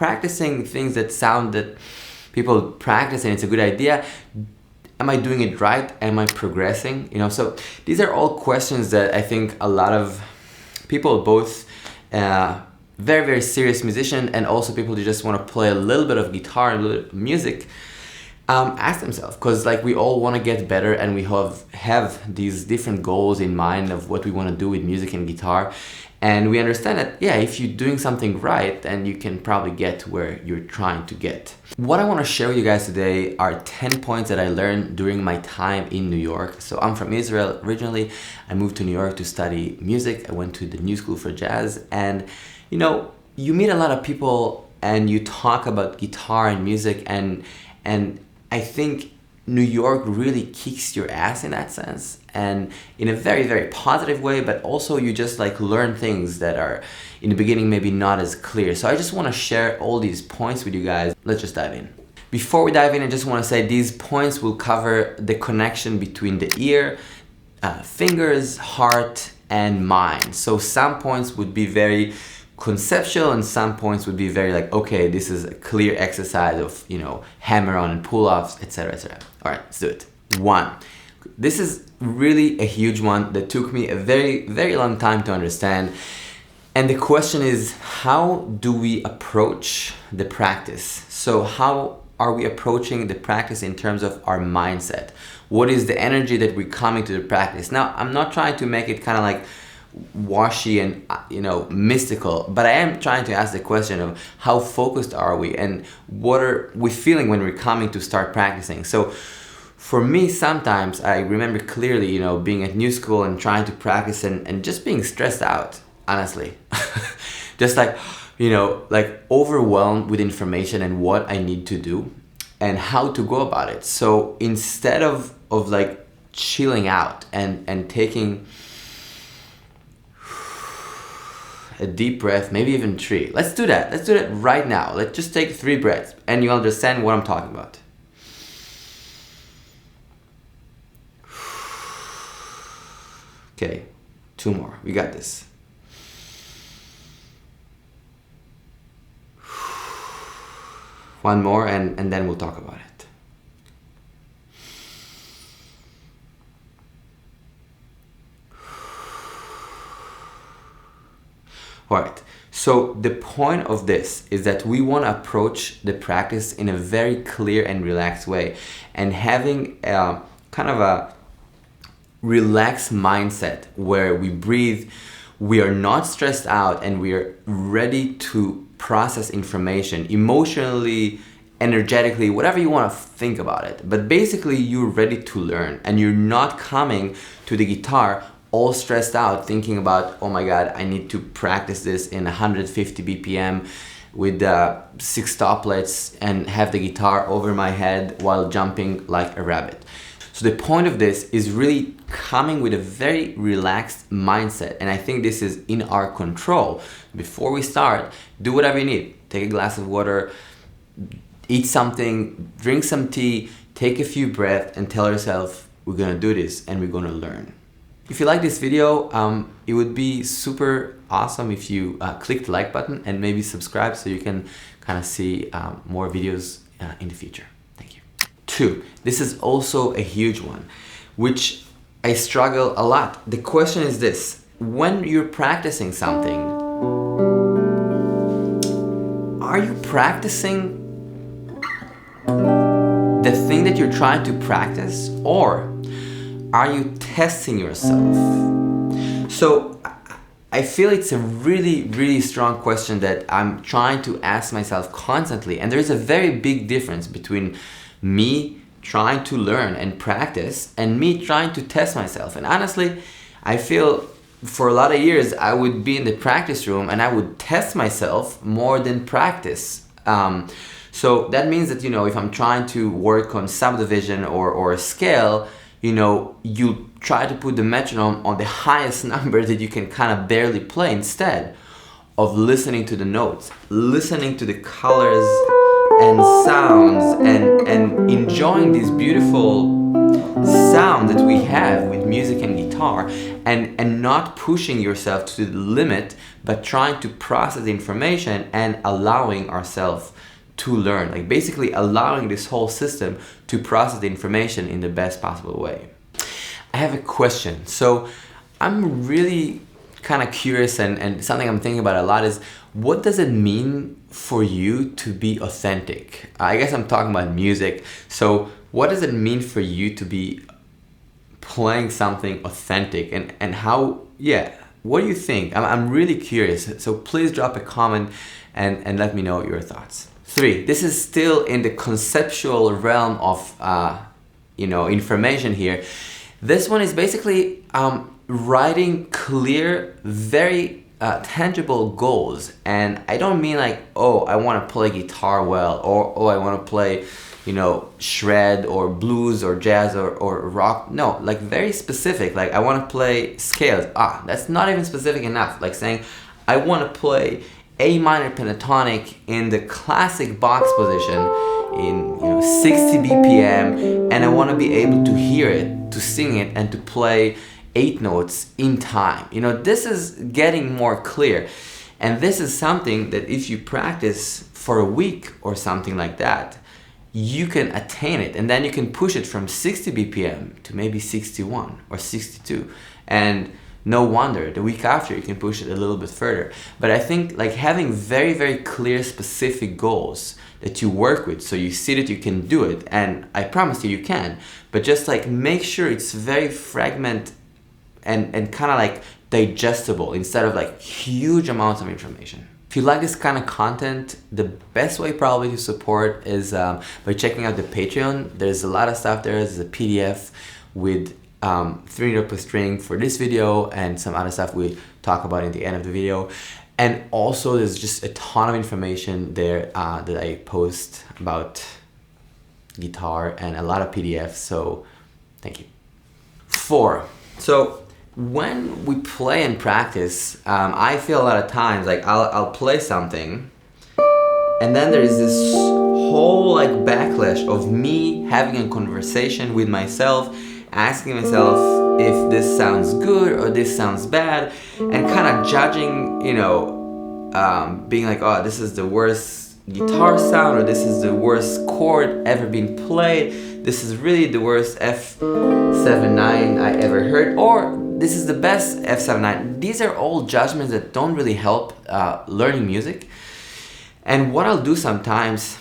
practicing things that sound that people practice and it's a good idea, am I doing it right? Am I progressing? So these are all questions that I think a lot of people, both very, very serious musician and also people who just want to play a little bit of guitar and a little bit of music, ask themselves, because like we all want to get better and we have these different goals in mind of what we want to do with music and guitar. And we understand that, yeah, if you're doing something right, then you can probably get to where you're trying to get. What I want to share with you guys today are 10 points that I learned during my time in New York. So I'm from Israel originally. I moved to New York to study music. I went to the New School for Jazz. And, you meet a lot of people and you talk about guitar and music, and I think New York really kicks your ass in that sense, and in a very, very positive way, but also you just like learn things that are in the beginning maybe not as clear. So I just want to share all these points with you guys. Let's just dive in. Before we dive in, I just want to say these points will cover the connection between the ear, fingers, heart, and mind. So some points would be very conceptual and some points would be very like, okay, this is a clear exercise of, hammer on and pull-offs, etc., etc. All right, let's do it. 1. This is really a huge one that took me a very, very long time to understand. And the question is, how do we approach the practice? So how are we approaching the practice in terms of our mindset? What is the energy that we're coming to the practice? Now, I'm not trying to make it kind of like washy and mystical, but I am trying to ask the question of how focused are we and what are we feeling when we're coming to start practicing. So for me, sometimes I remember clearly being at New School and trying to practice and just being stressed out, honestly. Just like like overwhelmed with information and what I need to do and how to go about it. So instead of like chilling out and taking a deep breath, maybe even 3. Let's do that. Let's do that right now. Let's just take 3 breaths and you'll understand what I'm talking about. Okay, 2 more. We got this. One more and then we'll talk about it. Alright, so the point of this is that we want to approach the practice in a very clear and relaxed way, and having a kind of a relaxed mindset where we breathe, we are not stressed out, and we are ready to process information emotionally, energetically, whatever you want to think about it. But basically you're ready to learn and you're not coming to the guitar all stressed out thinking about, oh my god, I need to practice this in 150 BPM with 6 stoplets and have the guitar over my head while jumping like a rabbit. So the point of this is really coming with a very relaxed mindset, and I think this is in our control. Before we start, do whatever you need. Take a glass of water, eat something, drink some tea, take a few breaths and tell yourself, we're gonna do this and we're gonna learn. If you like this video, it would be super awesome if you click the like button and maybe subscribe so you can kind of see more videos in the future. Thank you. 2, this is also a huge one, which I struggle a lot. The question is this: when you're practicing something, are you practicing the thing that you're trying to practice, or are you testing yourself? So I feel it's a really, really strong question that I'm trying to ask myself constantly. And there's a very big difference between me trying to learn and practice and me trying to test myself. And honestly, I feel for a lot of years I would be in the practice room and I would test myself more than practice. So that means that, if I'm trying to work on subdivision or a scale, you try to put the metronome on the highest number that you can kind of barely play, instead of listening to the notes, listening to the colors and sounds and enjoying these beautiful sound that we have with music and guitar, and not pushing yourself to the limit, but trying to process the information and allowing ourselves to learn, like basically allowing this whole system to process the information in the best possible way. I have a question. So I'm really kind of curious, and something I'm thinking about a lot is, what does it mean for you to be authentic? I guess I'm talking about music. So what does it mean for you to be playing something authentic, and how, what do you think? I'm really curious. So please drop a comment and let me know your thoughts. 3, this is still in the conceptual realm of information here. This one is basically writing clear, very tangible goals. And I don't mean like, oh, I want to play guitar well, or oh, I want to play shred or blues or jazz or rock. No, like very specific. Like I want to play scales. That's not even specific enough. Like saying I want to play A minor pentatonic in the classic box position in 60 BPM, and I want to be able to hear it, to sing it, and to play 8 notes in time. This is getting more clear, and this is something that if you practice for a week or something like that, you can attain it, and then you can push it from 60 BPM to maybe 61 or 62, and no wonder the week after you can push it a little bit further. But I think like having very, very clear, specific goals that you work with, so you see that you can do it, and I promise you can, but just like make sure it's very fragmented and kind of like digestible instead of like huge amounts of information. If you like this kind of content, the best way probably to support is by checking out the Patreon. There's a lot of stuff there. There's a PDF with 3 note per string for this video, and some other stuff we talk about in the end of the video. And also there's just a ton of information there that I post about guitar, and a lot of PDFs, so thank you. 4, so when we play and practice, I feel a lot of times like I'll play something, and then there's this whole like backlash of me having a conversation with myself, asking myself if this sounds good or this sounds bad, and kind of judging, being like, oh, this is the worst guitar sound, or this is the worst chord ever been played, this is really the worst F7-9 I ever heard, or this is the best F7-9. These are all judgments that don't really help learning music. And what I'll do sometimes,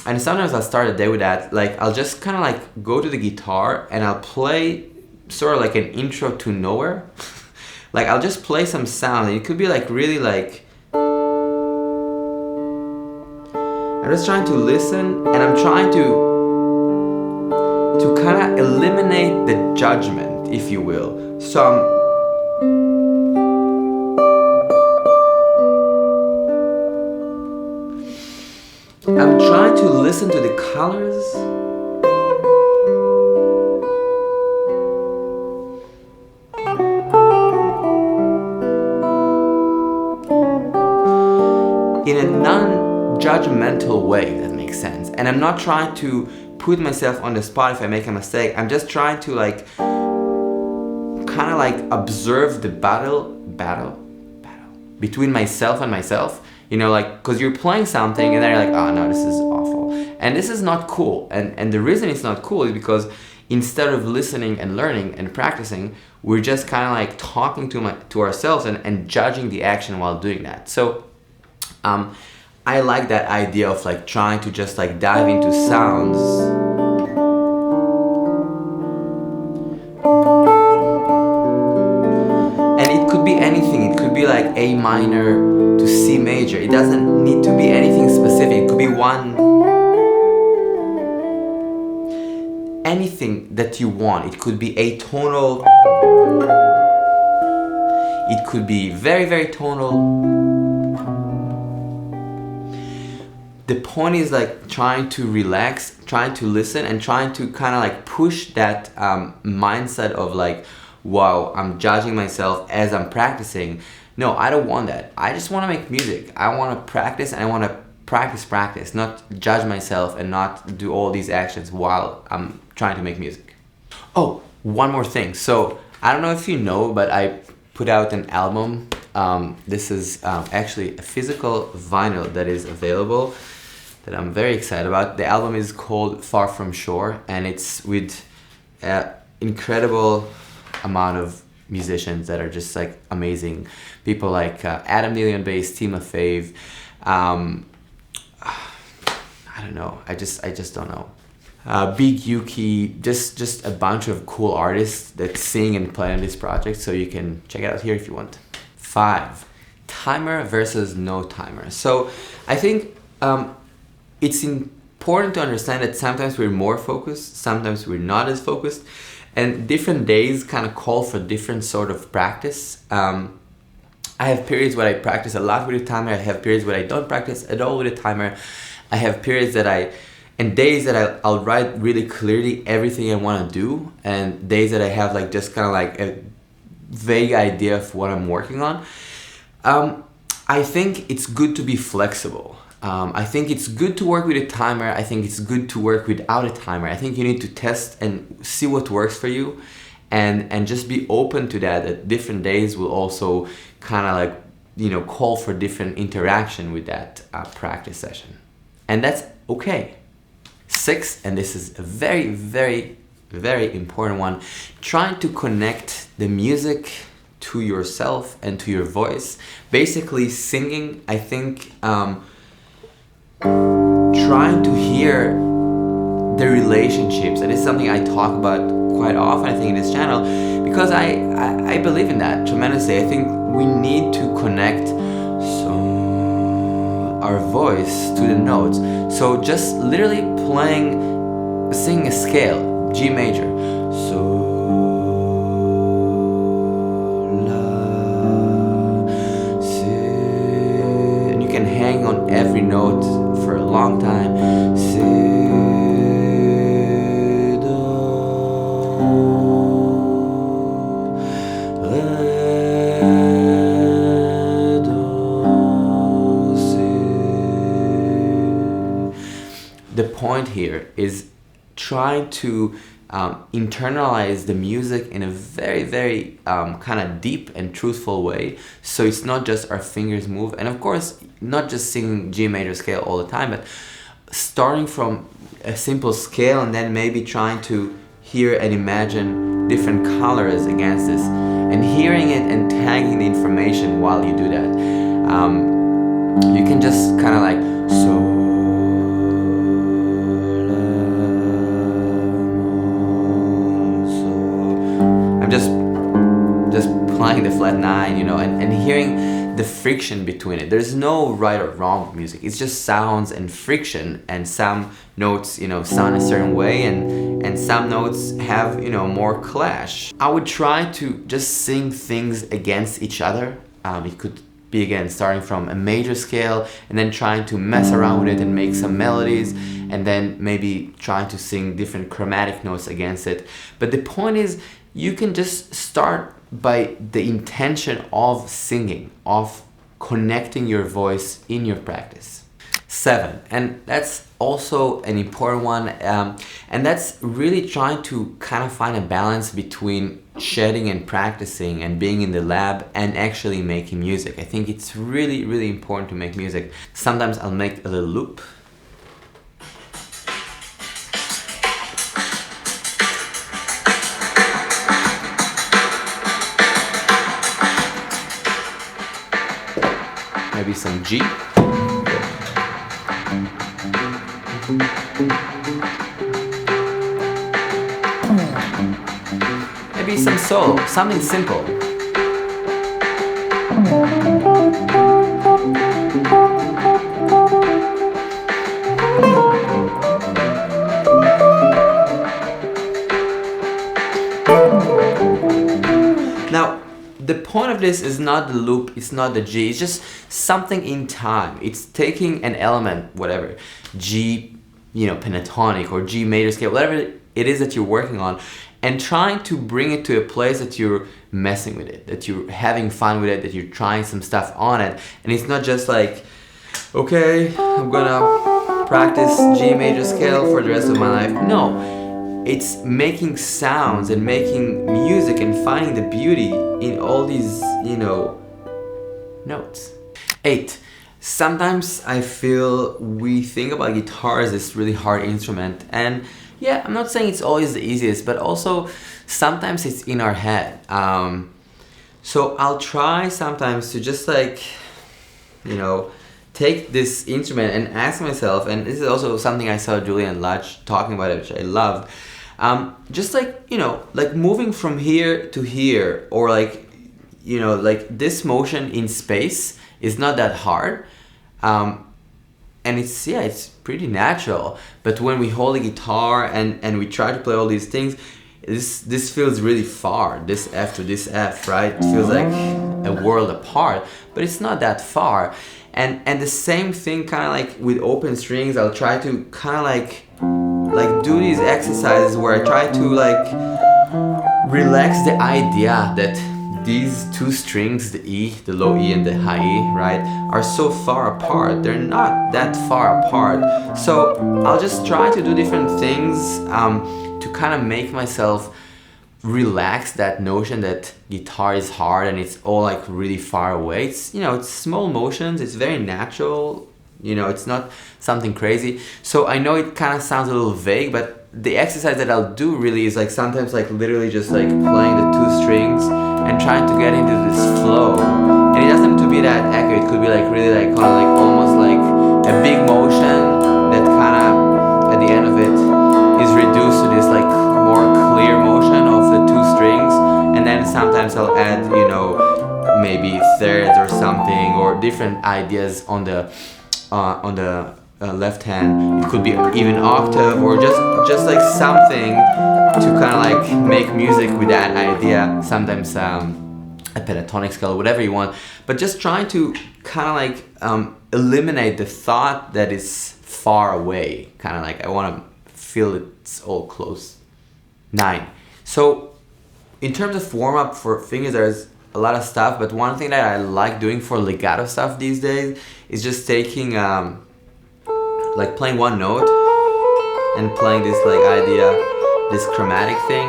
and sometimes I'll start a day with that, like I'll just kind of like go to the guitar and I'll play sort of like an intro to nowhere. Like I'll just play some sound, and it could be like really like, I'm just trying to listen, and I'm trying to kind of eliminate the judgment, if you will. So I'm trying to listen to the colors, in a non-judgmental way, if that makes sense. And I'm not trying to put myself on the spot if I make a mistake. I'm just trying to like kind of like observe the battle between myself and myself, like, because you're playing something and then you're like, oh no, this is awful, and this is not cool. And the reason it's not cool is because instead of listening and learning and practicing, we're just kind of like talking to ourselves and judging the action while doing that. So I like that idea of like trying to just like dive into sounds. And it could be anything. It could be like A minor to C major. It doesn't need to be anything specific. It could be anything that you want. It could be atonal. It could be very, very tonal. The point is like trying to relax, trying to listen, and trying to kind of like push that mindset of like, wow, I'm judging myself as I'm practicing. No, I don't want that. I just want to make music. I want to practice, and I want to practice, not judge myself and not do all these actions while I'm trying to make music. Oh, one more thing. So I don't know if you know, but I put out an album. This is actually a physical vinyl that is available that I'm very excited about. The album is called Far From Shore, and it's with an incredible amount of musicians that are just like amazing. People like Adam Neely on bass, Tima Fave. I don't know. I just don't know. Big Yuki, just a bunch of cool artists that sing and play on this project, so you can check it out here if you want. 5, timer versus no timer. So I think it's important to understand that sometimes we're more focused, sometimes we're not as focused, and different days kind of call for different sort of practice. I have periods where I practice a lot with a timer. I have periods where I don't practice at all with a timer. I have periods and days that I'll write really clearly everything I want to do, and days that I have like just kind of like a vague idea of what I'm working on. I think it's good to be flexible. I think it's good to work with a timer. I think it's good to work without a timer. I think you need to test and see what works for you, and just be open to that different days will also kind of like, you know, call for different interaction with that practice session. And that's okay. 6, and this is a very, very, very important one, trying to connect the music to yourself and to your voice. Basically singing, I think, trying to hear the relationships. That is something I talk about quite often, I think, in this channel, because I believe in that tremendously. I think we need to connect our voice to the notes. So just literally singing a scale, G major. So, la, si, and you can hang on every note for a long time. Si, do, re, the point here is trying to internalize the music in a very, very kind of deep and truthful way. So it's not just our fingers move, and of course not just singing G major scale all the time, but starting from a simple scale and then maybe trying to hear and imagine different colors against this, and hearing it and tagging the information while you do that. You can just kind of like, so just playing the flat 9, you know, and hearing the friction between it. There's no right or wrong with music. It's just sounds and friction, and some notes, you know, sound a certain way, and some notes have, you know, more clash. I would try to just sing things against each other. It could be, again, starting from a major scale and then trying to mess around with it and make some melodies, and then maybe trying to sing different chromatic notes against it. But the point is, you can just start by the intention of singing, of connecting your voice in your practice. 7, and that's also an important one, and that's really trying to kind of find a balance between shedding and practicing and being in the lab and actually making music. I think it's really, really important to make music. Sometimes I'll make a little loop. Maybe some G. Maybe some solo, something simple. Now, the point of this is not the loop, it's not the G, it's just something in time. It's taking an element, whatever, G, you know, pentatonic or G major scale, whatever it is that you're working on, and trying to bring it to a place that you're messing with it, that you're having fun with it, that you're trying some stuff on it. And it's not just like, okay, I'm gonna practice G major scale for the rest of my life. No, it's making sounds and making music and finding the beauty in all these, notes. 8. Sometimes I feel we think about guitar as this really hard instrument, and yeah, I'm not saying it's always the easiest, but also sometimes it's in our head. So I'll try sometimes to just take this instrument and ask myself, and this is also something I saw Julian Lutch talking about, which I loved. Just moving from here to here, or this motion in space is not that hard. And it's pretty natural. But when we hold a guitar and we try to play all these things, this feels really far. This F to this F, right? It feels like a world apart, but it's not that far. And the same thing kind of like with open strings, I'll try to kind of like do these exercises where I try to relax the idea that these two strings, the E, the low E and the high E, right, are so far apart. They're not that far apart. So I'll just try to do different things to kind of make myself relax that notion that guitar is hard and it's all like really far away. It's, it's small motions, it's very natural, it's not something crazy. So I know it kind of sounds a little vague, but the exercise that I'll do really is sometimes literally just playing the two strings and trying to get into this flow. And it doesn't have to be that accurate. It could be really kind of almost like a big motion that kind of at the end of it is reduced to this more clear motion of the two strings. And then sometimes I'll add maybe thirds or something, or different ideas on the left hand. It could be even octave, or just something to kind of make music with that idea. Sometimes a pentatonic scale, whatever you want, but just trying to kind of eliminate the thought that is far away. Kind of I want to feel it's all close. 9. So in terms of warm up for fingers, there's a lot of stuff, but one thing that I like doing for legato stuff these days is just taking playing one note and playing this idea, this chromatic thing,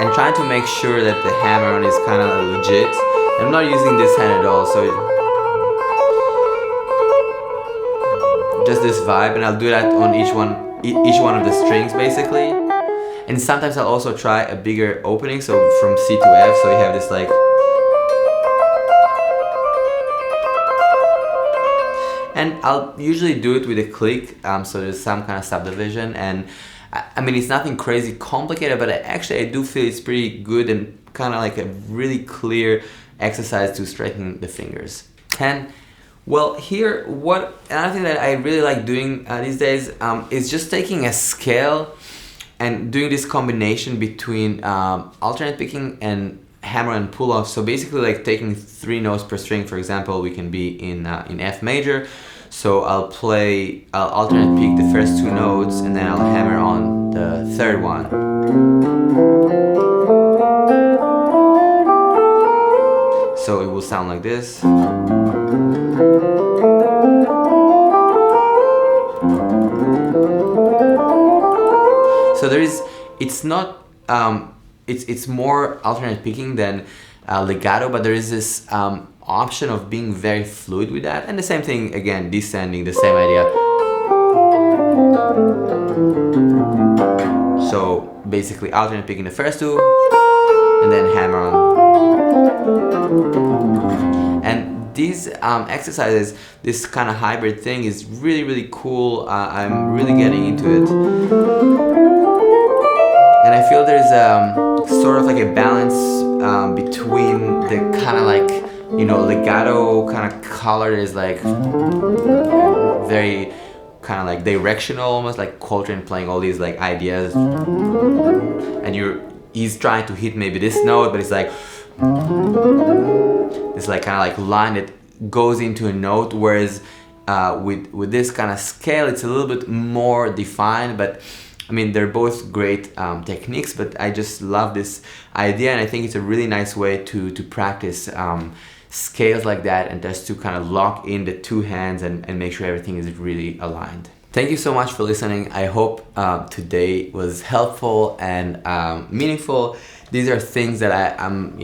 and trying to make sure that the hammer on is kind of legit. I'm not using this hand at all, so just this vibe, and I'll do that on each one of the strings basically. And sometimes I'll also try a bigger opening, so from C to F, so you have this and I'll usually do it with a click, so there's some kind of subdivision, and I mean it's nothing crazy complicated, but I do feel it's pretty good and kind of a really clear exercise to straighten the fingers. 10. Well, here, another thing that I really like doing these days is just taking a scale and doing this combination between alternate picking and hammer and pull off. So basically taking 3 notes per string. For example, we can be in F major. So I'll alternate pick the first 2 notes, and then I'll hammer on the third one. So it will sound like this. So it's more alternate picking than legato, but there is this option of being very fluid with that. And the same thing, again, descending, the same idea. So basically alternate picking the first 2 and then hammer on. And these exercises, this kind of hybrid thing is really, really cool. I'm really getting into it. And I feel there's sort of a balance between the kind of legato kind of color is very kind of directional, almost like Coltrane playing all these ideas, and he's trying to hit maybe this note, but it's this kind of line that goes into a note, whereas with this kind of scale it's a little bit more defined. But I mean, they're both great techniques, but I just love this idea, and I think it's a really nice way to practice scales like that, and just to kind of lock in the 2 hands and make sure everything is really aligned. Thank you so much for listening. I hope today was helpful and meaningful. These are things that I'm